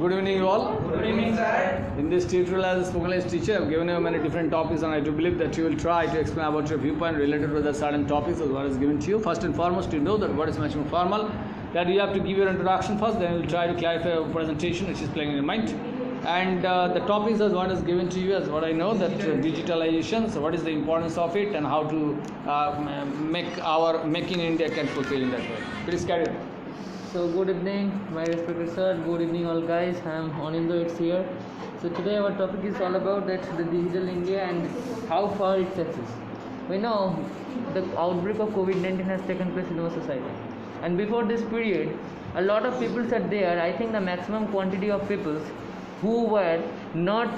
Good evening, you all. Good evening, sir. In this tutorial, as a spoken English teacher, I've given you many different topics, and I do believe that you will try to explain about your viewpoint related to the certain topics as what is given to you. First and foremost, you know that what is much more formal, that you have to give your introduction first, then you will try to clarify your presentation, which is playing in your mind. And the topics as what is given to you, as what I know, that digitalization, so what is the importance of it, and how to making India can fulfill in that way. Please carry on. So good evening, my respected sir. Good evening, all guys. I am Anindo. It's here. So today our topic is all about that the digital India and how far it success. We know the outbreak of COVID-19 has taken place in our society, and before this period, a lot of people are there. I think the maximum quantity of people who were not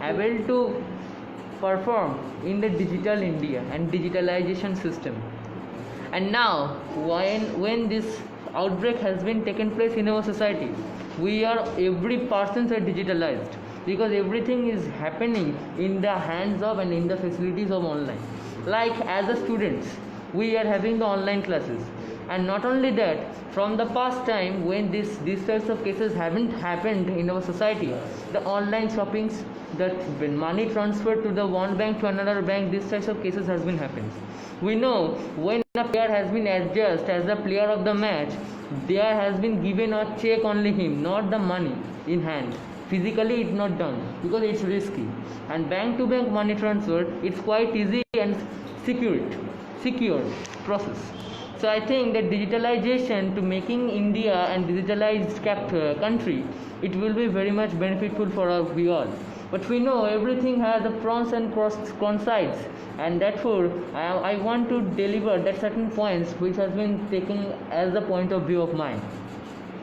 able to perform in the digital India and digitalization system. And now, when this outbreak has been taken place in our society, every persons are digitalized, because everything is happening in the hands of and in the facilities of online. Like as a students, we are having the online classes, and not only that, from the past time when these types of cases haven't happened in our society, the online shoppings, that when money transferred to the one bank to another bank, these types of cases has been happened. We know when a player has been adjudged as the player of the match, there has been given a check only him, not the money in hand. Physically it's not done because it's risky, and bank to bank money transfer, it's quite easy and secure process. So I think that digitalization to making India and digitalized country, it will be very much beneficial for we all. But we know everything has a pros and cons sides, and therefore I want to deliver that certain points which has been taken as the point of view of mine.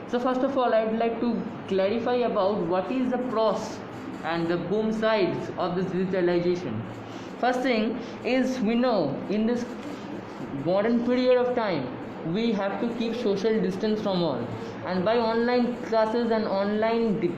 So first of all, I would like to clarify about what is the pros and the boom sides of this digitalization. First thing is, we know in this modern period of time, we have to keep social distance from all, and by online classes and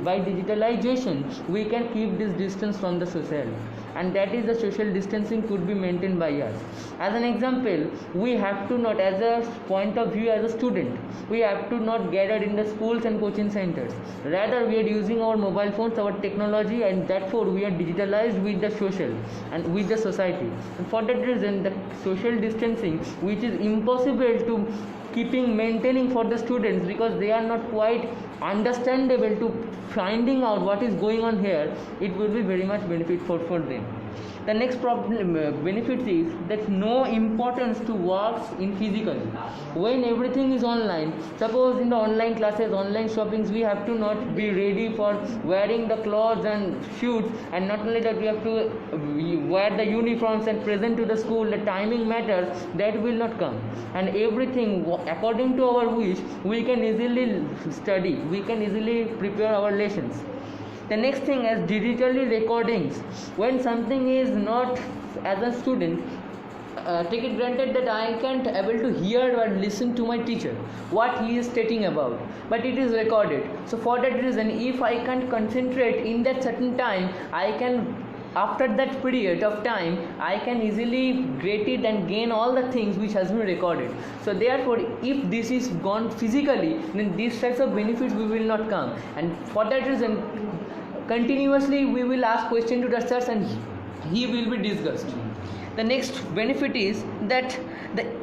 by digitalization, we can keep this distance from the society, and that is the social distancing could be maintained by us. As an example, we have to not, as a point of view as a student, we have to not gather in the schools and coaching centers. Rather, we are using our mobile phones, our technology, and therefore we are digitalized with the social and with the society. And for that reason, the social distancing, which is impossible to maintaining for the students, because they are not quite understandable to finding out what is going on here, it will be very much beneficial for them. The next benefit is that no importance to works in physically. When everything is online, suppose in the online classes, online shoppings, we have to not be ready for wearing the clothes and shoes, and not only that, we have to wear the uniforms and present to the school. The timing matters, that will not come, and everything according to our wish, we can easily study, we can easily prepare our lessons. The next thing is digitally recordings. When something is not, as a student, take it granted that I can't able to hear or listen to my teacher what he is stating about, but it is recorded. So for that reason, if I can't concentrate in that certain time, I can, after that period of time, I can easily get it and gain all the things which has been recorded. So therefore, if this is gone physically, then these types of benefits we will not come, and for that reason, continuously we will ask question to the sirs, and he will be discussed. The next benefit is that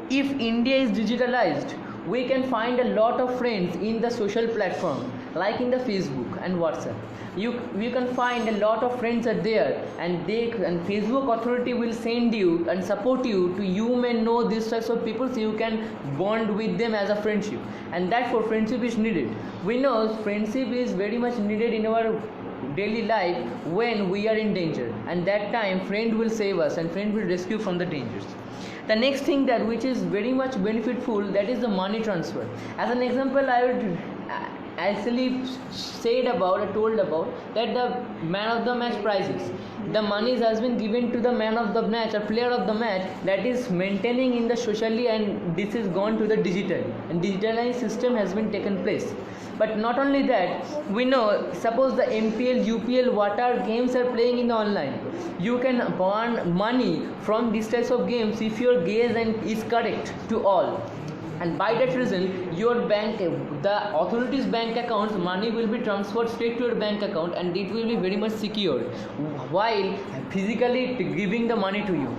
if India is digitalized, we can find a lot of friends in the social platform, like in the Facebook and WhatsApp. You can find a lot of friends are there, and Facebook authority will send you and support you to, you may know these types of people, so you can bond with them as a friendship, and therefore friendship is needed. We know friendship is very much needed in our daily life when we are in danger, and that time friend will save us and friend will rescue from the dangers. The next thing that which is very much beneficial, that is the money transfer. As an example, I would actually told about that the man of the match prizes, the money has been given to the man of the match or player of the match, that is maintaining in the socially, and this is gone to the digital, and digitalized system has been taken place. But not only that, we know, suppose the MPL, UPL, what are games are playing in the online, you can earn money from these types of games if your gaze and is correct to all. and by that reason your bank, the authorities bank accounts, money will be transferred straight to your bank account, and it will be very much secure while physically giving the money to you.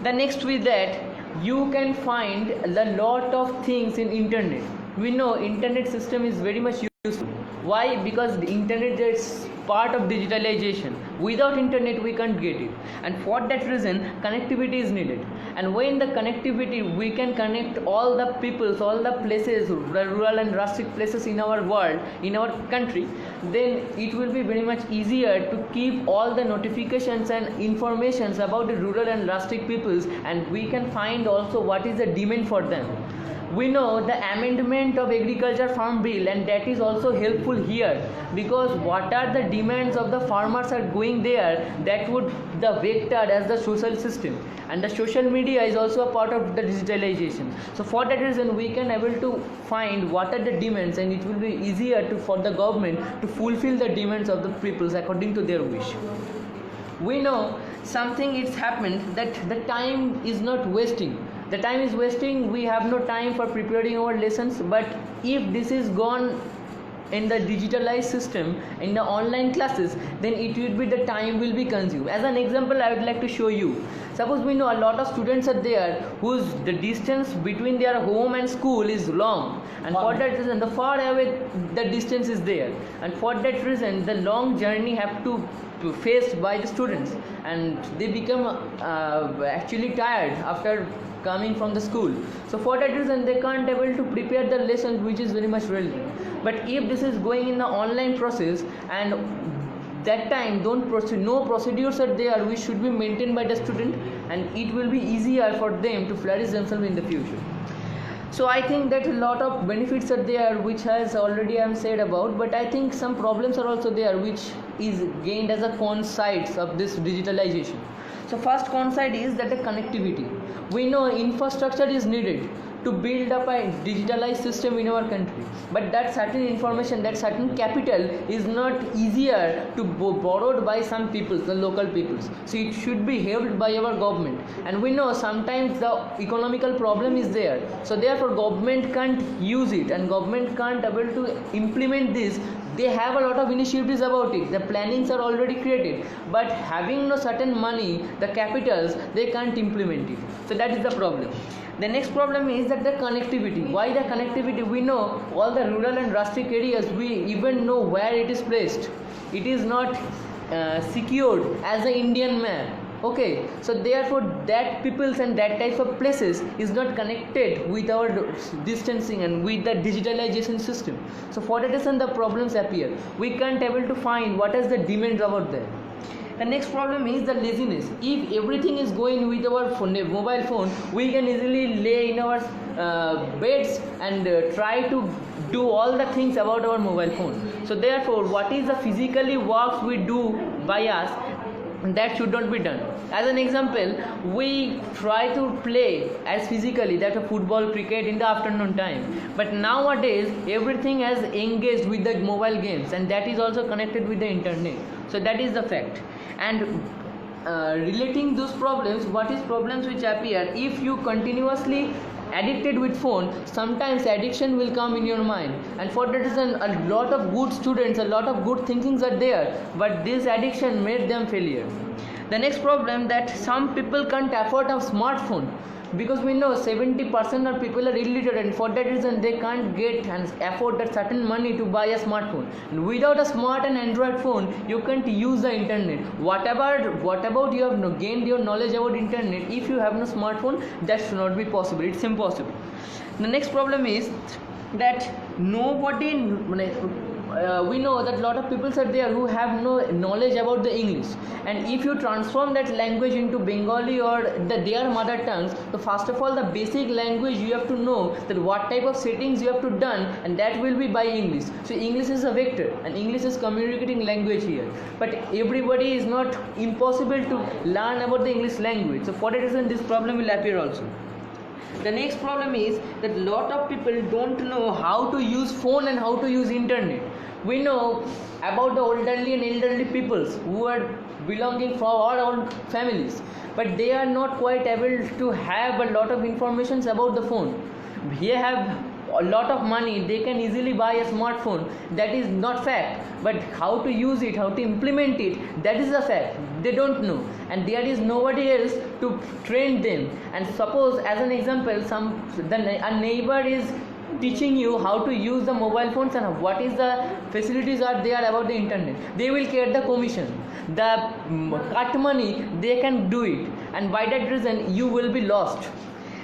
The next with that, you can find a lot of things in internet. We know internet system is very much useful. Why? Because the internet is part of digitalization. Without internet we can't get it, and for that reason connectivity is needed. And when the connectivity, we can connect all the peoples, all the places, rural and rustic places in our world, in our country, then it will be very much easier to keep all the notifications and informations about the rural and rustic peoples, and we can find also what is the demand for them. We know the amendment of agriculture farm bill, and that is also helpful here, because what are the demands of the farmers are going there, that would the vector as the social system, and the social media is also a part of the digitalization. So for that reason we can able to find what are the demands, and it will be easier to for the government to fulfill the demands of the peoples according to their wish. We know something it's happened, that the time is not wasting. The time is wasting, we have no time for preparing our lessons. But if this is gone in the digitalized system, in the online classes, then it will be, the time will be consumed. As an example I would like to show you. Suppose we know a lot of students are there whose the distance between their home and school is long, and for that reason the far away the distance is there, and for that reason the long journey have to faced by the students, and they become actually tired after coming from the school. So for that reason they can't able to prepare the lessons, which is very much relevant. But if this is going in the online process, and that time no procedures are there which should be maintained by the student, and it will be easier for them to flourish themselves in the future. So I think that a lot of benefits are there, which has already I am said about, but I think some problems are also there, which is gained as a con sides of this digitalization. So first con side is that the connectivity. We know infrastructure is needed to build up a digitalized system in our country, but that certain information, that certain capital is not easier to borrowed by some peoples, the local peoples. So it should be held by our government, and we know sometimes the economical problem is there, so therefore government can't use it, and government can't able to implement this. They have a lot of initiatives about it, the plannings are already created, but having no certain money, the capitals, they can't implement it. So that is the problem. The next problem is that the connectivity. Why the connectivity? We know all the rural and rustic areas, we even know where it is placed. It is not secured as an Indian map. Okay, so therefore that peoples and that type of places is not connected with our distancing and with the digitalization system. So for that reason the problems appear. We can't able to find what is the demands about there. The next problem is the laziness. If everything is going with our mobile phone, we can easily lay in our beds and try to do all the things about our mobile phone. So therefore what is the physically works we do by us, that should not be done. As an example, we try to play as physically, that a football, cricket in the afternoon time, but nowadays everything has engaged with the mobile games, and that is also connected with the internet. So that is the fact. And relating those problems, what is problems which appear if you continuously addicted with phone, sometimes addiction will come in your mind, and for that reason a lot of good students, a lot of good thinkings are there, but this addiction made them failure. The next problem, that some people can't afford a smartphone, because we know 70% of people are illiterate, and for that reason they can't get and afford that certain money to buy a smartphone. And without a smart and Android phone, you can't use the internet. What about you have gained your knowledge about internet, if you have no smartphone, that should not be possible. It's impossible. The next problem is that nobody we know that a lot of people are there who have no knowledge about the English, and if you transform that language into Bengali or their mother tongues, so first of all the basic language you have to know that what type of settings you have to done, and that will be by English. So English is a vector, and English is communicating language here, but everybody is not impossible to learn about the English language. So for that reason this problem will appear also. The next problem is that lot of people don't know how to use phone and how to use internet. We know about the elderly and elderly peoples who are belonging from our own families, but they are not quite able to have a lot of informations about the phone. they have a lot of money, they can easily buy a smartphone. That is not fact, but how to use it, how to implement it, that is the fact. They don't know, and there is nobody else to train them. And suppose, as an example, a neighbor is teaching you how to use the mobile phones and what is the facilities are there about the internet. They will get the commission, the cut money, they can do it, and by that reason you will be lost.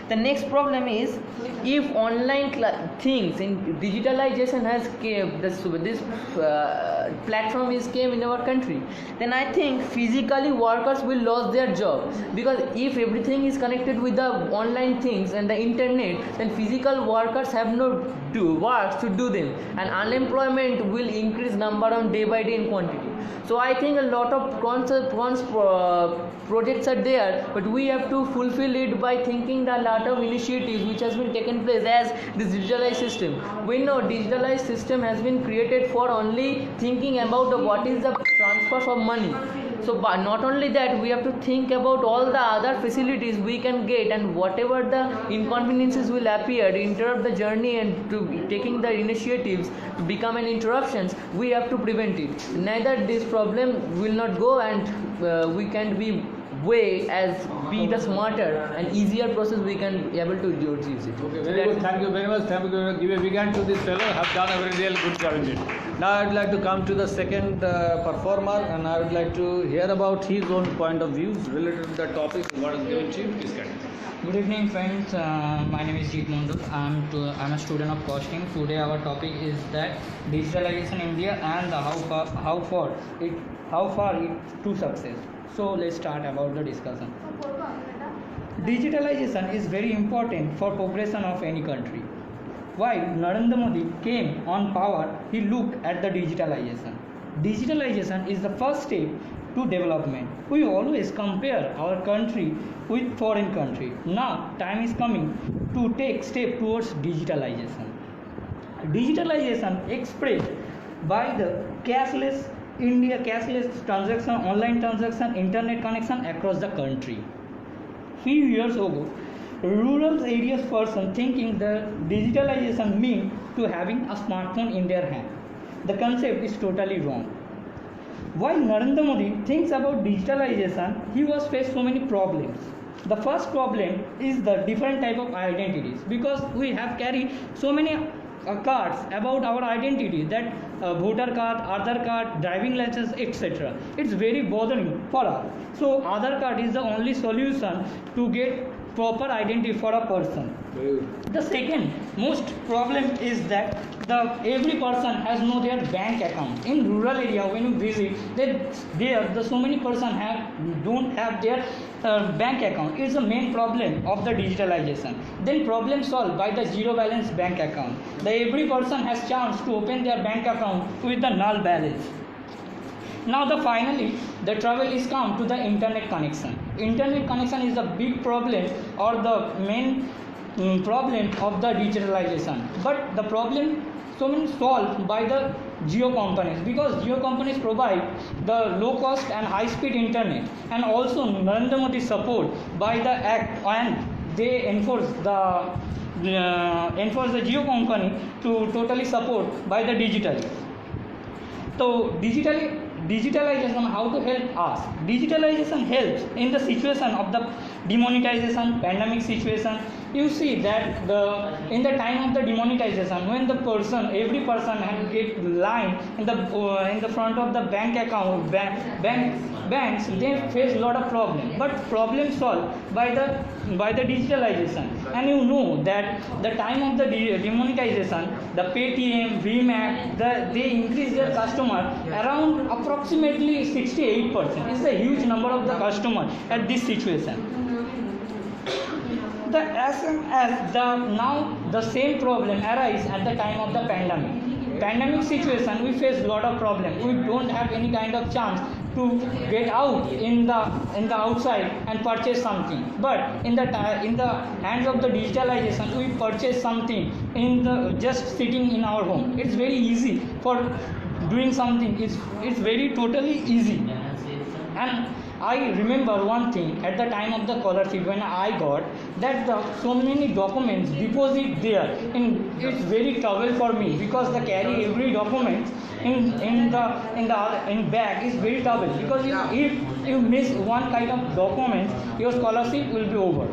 The next problem is, if online things in digitalization has came, this platform is came in our country, then I think physically workers will lose their job, because if everything is connected with the online things and the internet, then physical workers have no work to do them, and unemployment will increase number on day by day in quantity. So I think a lot of projects are there, but we have to fulfill it by thinking the lot of initiatives which has been taken place, as this digitalized system. We know digitalized system has been created for only thinking about what is the transfer of money. So not only that, we have to think about all the other facilities we can get, and whatever the inconveniences will appear to interrupt the journey and to taking the initiatives to become an interruptions, we have to prevent it. Neither this problem will not go, and we can be way as be the smarter and easier process we can able to use it. Okay, very good. Thank you very much. Thank you. Give a big hand to this fellow. Have done a very real good job in it. Now I would like to come to the second performer, and I would like to hear about his own point of views related to the topic. What is given to you? Please continue. Good evening, friends. My name is Jeet Mondal. I'm a student of costing. Today our topic is that digitalization in India and how far it to success. So let's start about the discussion. Digitalization is very important for progression of any country. While Narendra Modi came on power, he looked at the digitalization. Digitalization is the first step to development. We always compare our country with foreign country. Now time is coming to take step towards digitalization. Digitalization expressed by the cashless India, cashless transaction, online transaction, internet connection across the country. Few years ago, rural areas person thinking the digitalization mean to having a smartphone in their hand. The concept is totally wrong. While Narendra Modi thinks about digitalization, he was faced so many problems. The first problem is the different type of identities, because we have carried so many cards about our identity, that voter card, Aadhaar card, driving license, etc. It's very bothering for us. So Aadhaar card is the only solution to get proper identity for a person. The second most problem is that every person has no their bank account. In rural area, when you visit, so many person don't have their bank account. It's the main problem of the digitalization. Then problem solved by the zero balance bank account. Every person has chance to open their bank account with the null balance. Now finally the trouble is come to the internet connection. Internet connection is the big problem or the main problem of the digitalization. But the problem so many solved by the Jio companies, because Jio companies provide the low cost and high speed internet, and also Narendra Modi support by the act, and they enforce the Jio company to totally support by the digital. So digitalization, how to help us? Digitalization helps in the situation of the demonetization, pandemic situation. You see that in the time of the demonetization, when every person had get line in the front of the bank account, banks, they face a lot of problems. But problem solved by the digitalization. And you know that the time of the demonetization, the Paytm, VMAC, they increase their customer around approximately 68%. It's a huge number of the customer at this situation. Now the same problem arise at the time of the pandemic situation. We face a lot of problems. We don't have any kind of chance to get out in the outside and purchase something. But in the hands of the digitalization, we purchase something just sitting in our home. It's very easy for doing something. It's very totally easy. And I remember one thing at the time of the scholarship when I got that so many documents deposit there, and it's very trouble for me because the carry every document in bag is very trouble because if you miss one kind of document, your scholarship will be over.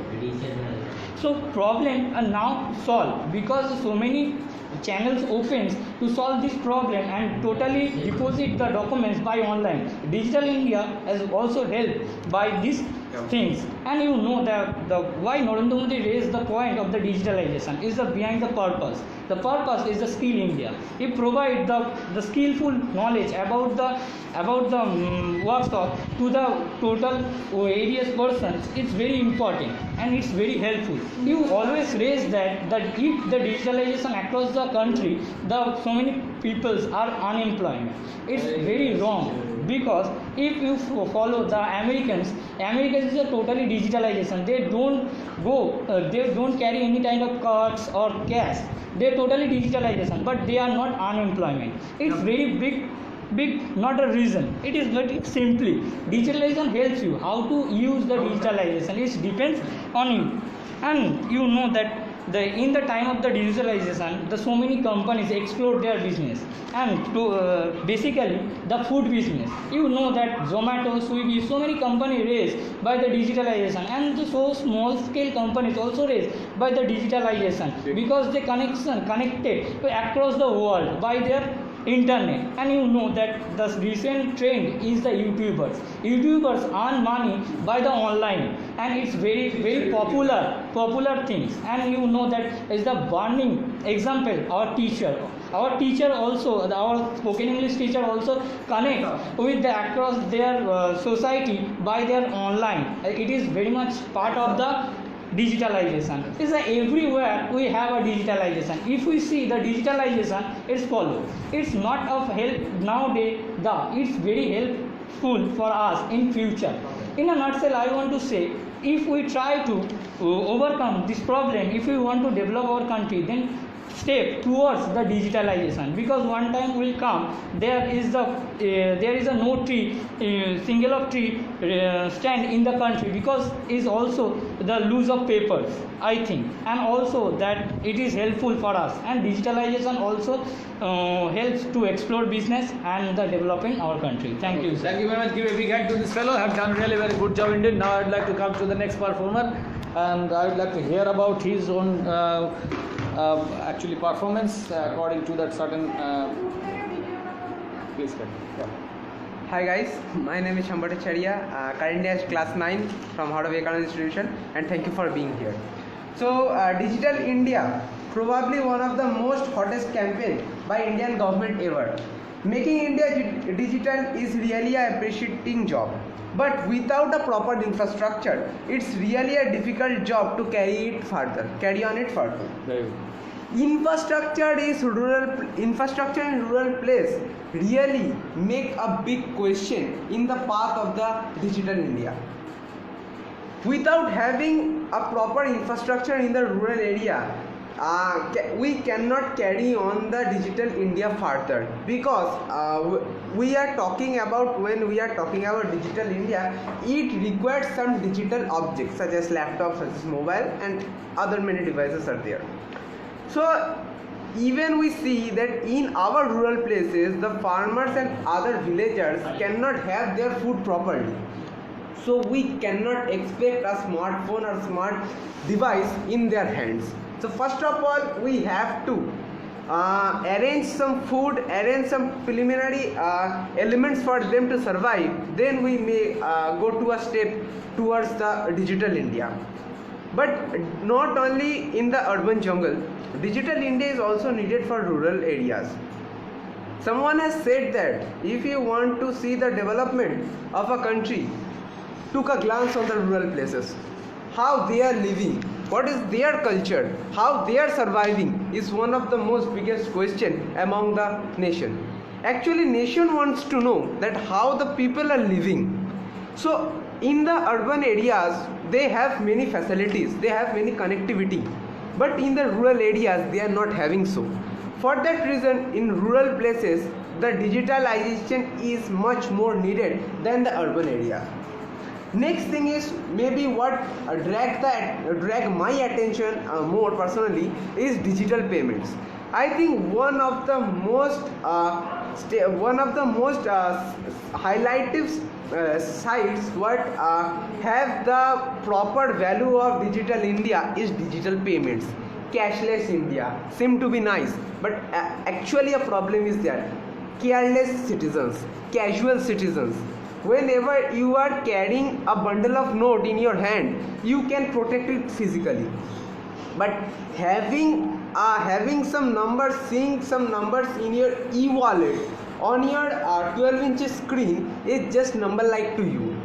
So problem are now solved because so many channels opens to solve this problem and totally deposit the documents by online. Digital India has also helped by these things. And you know that the why Narendra Modi raised the point of the digitalization is behind the purpose. The purpose is the skill India. It provides the skillful knowledge about the workshop to the total various persons. It's very important and it's very helpful. You always raise that if the digitalization across the country, so many peoples are unemployed. It's very wrong. Because if you follow the Americans is a totally digitalization. They don't carry any kind of cards or cash. They're totally digitalization, but they are not unemployment. It's very big, not a reason. It is very simply digitalization helps you how to use the digitalization. It depends on you, and you know that in the time of the digitalization, so many companies explore their business and to basically the food business. You know that Zomato, Swiggy, so many companies raised by the digitalization, and so small scale companies also raised by the digitalization because they connected across the world by their internet. And you know that the recent trend is the YouTubers earn money by the online, and it's very popular things. And you know that is the burning example. Our teacher also, our spoken English teacher also connect with the across their society by their online. It is very much part of the digitalization. Is everywhere we have a digitalization. If we see the digitalization, it's followed. It's not of help nowadays. It's very helpful for us in future. In a nutshell, I want to say, if we try to overcome this problem, if we want to develop our country, then step towards the digitalization, because one time will come there is a no tree single of tree stand in the country, because is also the loss of papers, I think, and also that it is helpful for us. And digitalization also helps to explore business and the developing our country. Thank you, sir. Thank you very much. Give a big hand to this fellow. Have done really very good job indeed. Now I'd like to come to the next performer, and I would like to hear about his own actually performance according to that certain please go. Yeah. Hi guys, my name is Belgachia, currently at class 9 from Howrah institution, and thank you for being here. So Digital India, probably one of the most hottest campaign by Indian government ever. Making India digital is really a appreciating job, but without a proper infrastructure, it's really a difficult job to carry on it further. Very good. Infrastructure in rural place really make a big question in the path of the Digital India. Without having a proper infrastructure in the rural area, we cannot carry on the Digital India further, because when we are talking about Digital India, it requires some digital objects such as laptops, such as mobile, and other many devices are there. So even we see that in our rural places, the farmers and other villagers cannot have their food properly. So we cannot expect a smartphone or smart device in their hands. So first of all, we have to arrange some food, arrange some preliminary elements for them to survive. Then we may go to a step towards the Digital India. But not only in the urban jungle, Digital India is also needed for rural areas. Someone has said that if you want to see the development of a country, took a glance on the rural places. How they are living, what is their culture, how they are surviving is one of the most biggest question among the nation. Actually, nation wants to know that how the people are living. So in the urban areas, they have many facilities, they have many connectivity, but in the rural areas they are not having so. For that reason, in rural places the digitalization is much more needed than the urban area. Next thing is maybe what drag my attention more personally is digital payments. I think one of the most highlighted sites what have the proper value of digital India is digital payments. Cashless India seem to be nice, but actually a problem is there. Careless citizens, casual citizens. Whenever you are carrying a bundle of note in your hand, you can protect it physically. But having some numbers, seeing some numbers in your e-wallet on your 12-inch screen is just number like to you.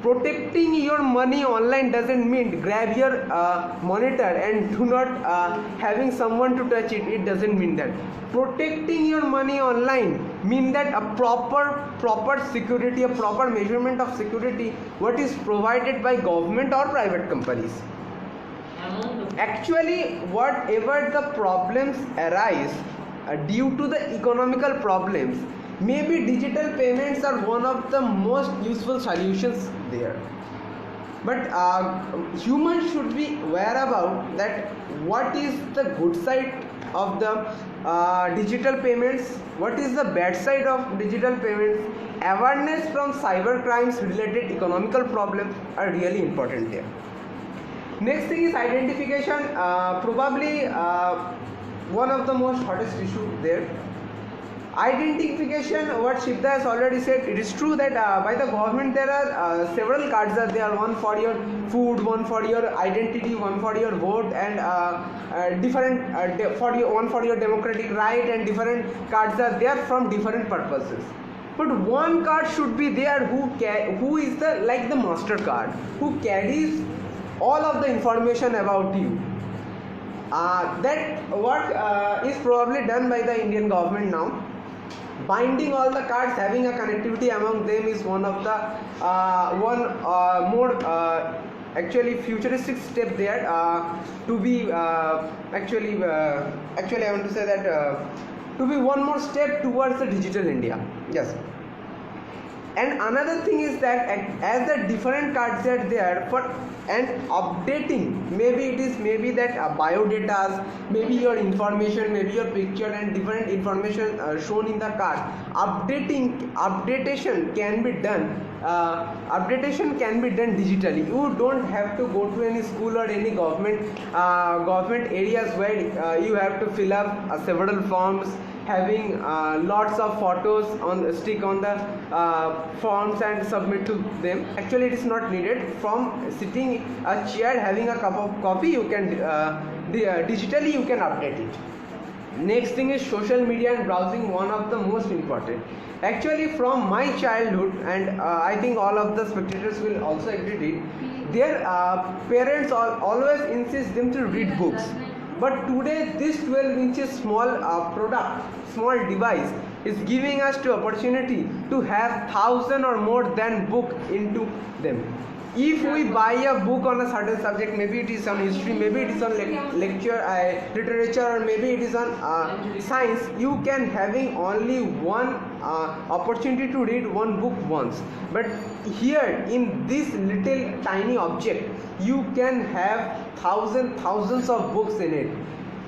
Protecting your money online doesn't mean grab your monitor and do not having someone to touch it. It doesn't mean that. Protecting your money online mean that a proper security, a proper measurement of security what is provided by government or private companies. Actually, whatever the problems arise due to the economical problems, maybe digital payments are one of the most useful solutions there. But humans should be aware about that what is the good side of the digital payments, what is the bad side of digital payments. Awareness from cyber crimes related economical problems are really important there. Next thing is identification, probably one of the most hottest issue there. Identification, what Shibda has already said, it is true that by the government there are several cards are there, one for your food, one for your identity, one for your vote, and one for your democratic right, and different cards are there from different purposes. But one card should be there who is the like the master card, who carries all of the information about you. That what is probably done by the Indian government now. Binding all the cards, having a connectivity among them is one of the more actually futuristic step there to be actually I want to say that to be one more step towards the digital India. Yes. And another thing is that as the different cards are there for and updating, maybe that biodata, maybe your information, maybe your picture and different information shown in the card. Updatation can be done. Updatation can be done digitally. You don't have to go to any school or any government areas where you have to fill up several forms, having lots of photos stick on the forms and submit to them. Actually, it is not needed. From sitting a chair having a cup of coffee, you can digitally you can update it. Next thing is social media and browsing, one of the most important. Actually, from my childhood, and I think all of the spectators will also agree it, their parents always insist them to read books. But today this 12 inches small small device is giving us the opportunity to have 1,000 or more than book into them. If we buy a book on a certain subject, maybe it is on history, maybe it is on literature, or maybe it is on science, you can having only one opportunity to read one book once. But here in this little tiny object, you can have thousands of books in it.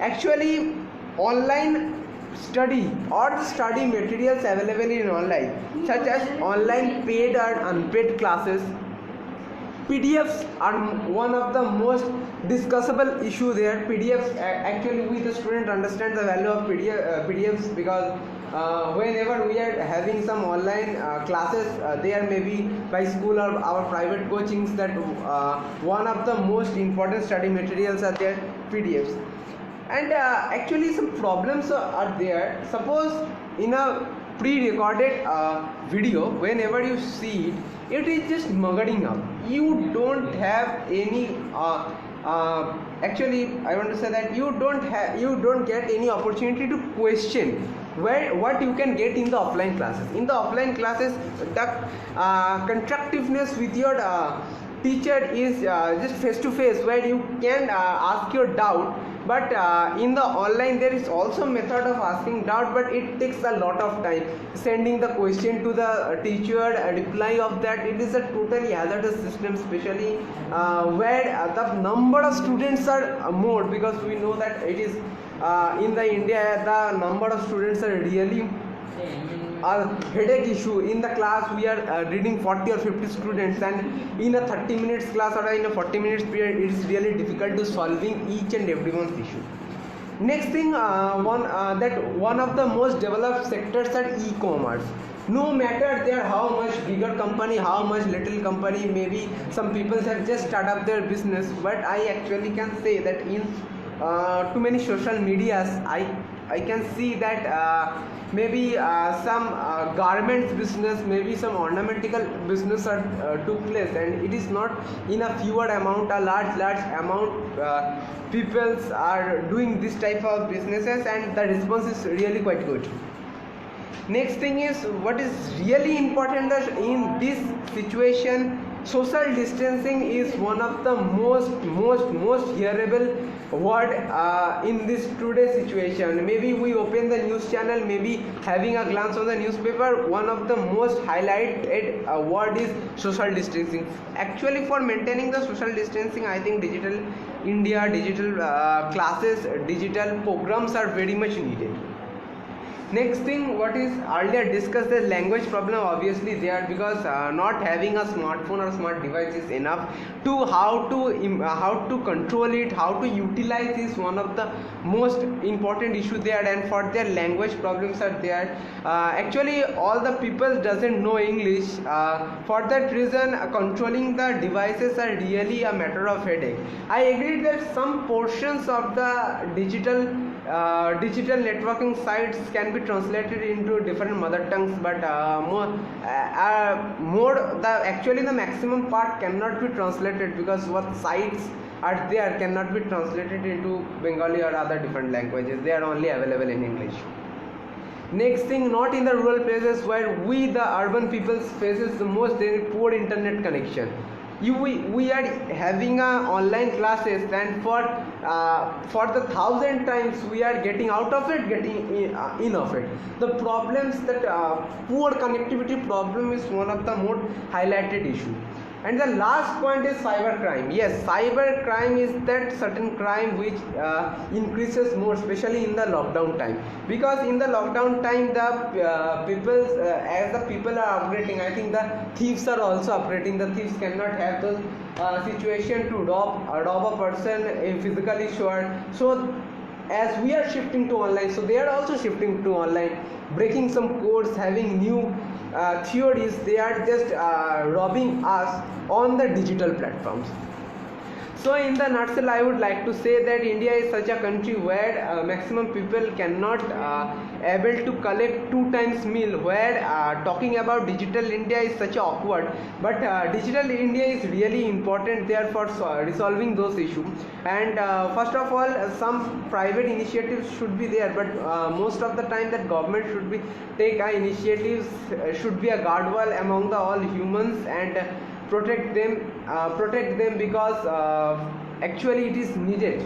Actually, online study or the study materials available in online, such as online paid or unpaid classes. PDFs are one of the most discussable issue there. PDFs, actually we the student understand the value of PDFs because whenever we are having some online classes, there may be by school or our private coachings, that one of the most important study materials are their PDFs. And actually some problems are there. Suppose in a pre-recorded video, whenever you see it, it is just mugging up. You don't have any actually I want to say that you don't get any opportunity to question what you can get in the offline classes. In the offline classes, the constructiveness with your teacher is just face to face, where you can ask your doubt but in the online there is also method of asking doubt, but it takes a lot of time. Sending the question to the teacher, a reply of that, it is a totally hazardous system, especially where the number of students are more, because we know that it is in the India the number of students are really a headache issue. In the class we are reading 40 or 50 students, and in a 30 minutes class or in a 40 minutes period it is really difficult to solving each and everyone's issue. Next thing, one of the most developed sectors are e-commerce. No matter there how much bigger company, how much little company, maybe some people have just started up their business, but I actually can say that in too many social medias I can see that maybe some garments business, maybe some ornamental business are took place, and it is not in a fewer amount, a large amount people are doing this type of businesses, and the response is really quite good. Next thing is, what is really important that in this situation, social distancing is one of the most hearable word in this today's situation. Maybe we open the news channel, maybe having a glance on the newspaper, one of the most highlighted word is social distancing. Actually, for maintaining the social distancing, I think digital India, digital classes, digital programs are very much needed. Next thing, what is earlier discussed, the language problem obviously there, because not having a smartphone or smart device is enough to how to control it, how to utilize is one of the most important issue there, and for their language problems are there. Actually all the people doesn't know English, for that reason controlling the devices are really a matter of headache. I agree that some portions of the digital networking sites can be translated into different mother tongues, but actually the maximum part cannot be translated, because what sites are there cannot be translated into Bengali or other different languages. They are only available in English. Next thing, not in the rural places where we the urban people faces the most poor internet connection. We are having online classes, and for the 1,000 times we are getting out of it, getting in of it. The problems that poor connectivity problem is one of the more highlighted issue. And the last point is cybercrime. Yes, cybercrime is that certain crime which increases more, especially in the lockdown time. Because in the lockdown time, as the people are upgrading, I think the thieves are also upgrading. The thieves cannot have those situation to rob a person physically sure. So as we are shifting to online, so they are also shifting to online, breaking some codes, having new theories. They are just robbing us on the digital platforms. So in the nutshell, I would like to say that India is such a country where maximum people cannot able to collect 2 times meal, where talking about digital India is such a awkward, but digital India is really important there for resolving those issues. And first of all, some private initiatives should be there, but most of the time that government should be take initiatives, should be a guardrail among the all humans, and protect them because actually it is needed.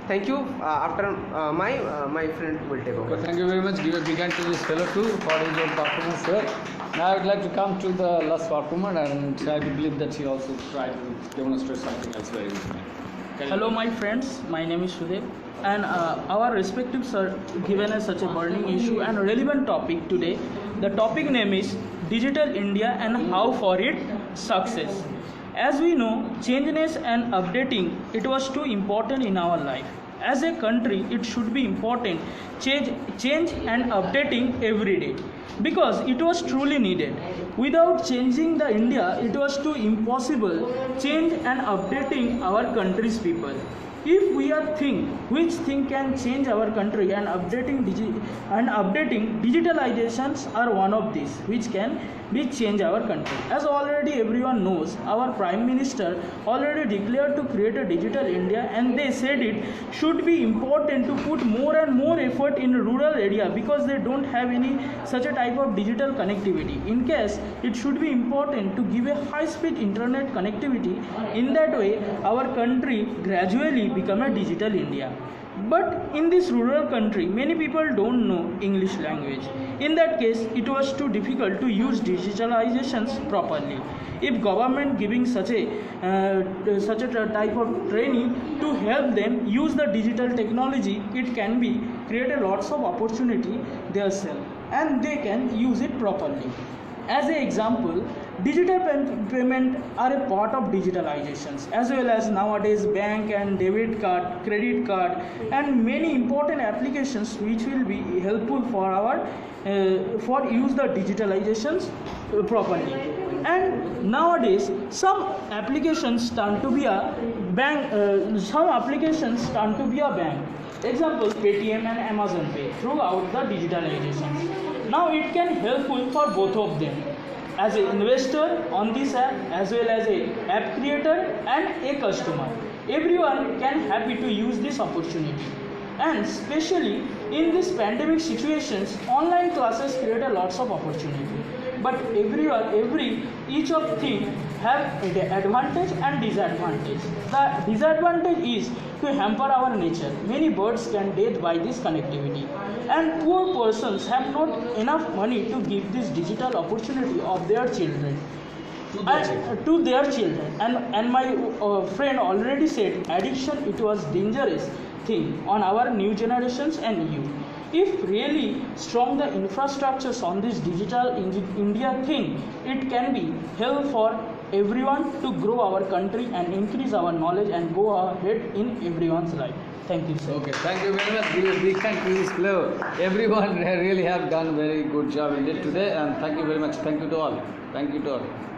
Thank you. After my friend will take over. Okay, thank you very much. Give a big hand to this fellow too for his own performance here. Now I would like to come to the last performer, and I believe that he also tried to demonstrate something else very good. Hello my friends, my name is Sudhir, and our respective sir given us such a burning issue and relevant topic today. The topic name is Digital India and how for it success. As we know, changeness and updating, it was too important in our life. As a country, it should be important change and updating every day, because it was truly needed. Without changing the India, it was too impossible change and updating our country's people. If we are which thing can change our country, and updating digitalizations are one of these which can be change our country. As already everyone knows, our Prime Minister already declared to create a digital India, and they said it should be important to put more and more effort in rural area, because they don't have any such a type of digital connectivity. In case, it should be important to give a high speed internet connectivity. In that way, our country gradually become a digital India. But in this rural country, many people don't know English language. In that case, it was too difficult to use digitalizations properly. If government giving such a type of training to help them use the digital technology, it can be create lots of opportunity themselves, and they can use it properly. As an example, digital payment are a part of digitalizations, as well as nowadays bank and debit card, credit card, and many important applications which will be helpful for our for use the digitalizations properly. And nowadays some applications turn to be a bank. Example, Paytm and Amazon Pay throughout the digitalizations. Now it can helpful for both of them, as an investor on this app as well as a app creator and a customer. Everyone can happy to use this opportunity, and especially in this pandemic situations, online classes create a lots of opportunity. But each of thing have advantage and disadvantage. The disadvantage is to hamper our nature. Many birds can dead by this connectivity, and poor persons have not enough money to give this digital opportunity of their children. To their children, and my friend already said addiction it was dangerous thing on our new generations and youth. If really strong the infrastructures on this digital India thing, it can be help for everyone to grow our country and increase our knowledge and go ahead in everyone's life. Thank you, sir. Okay, thank you very much. Give a big thank to this club. Everyone really have done very good job in it today, and thank you very much. Thank you to all. Thank you to all.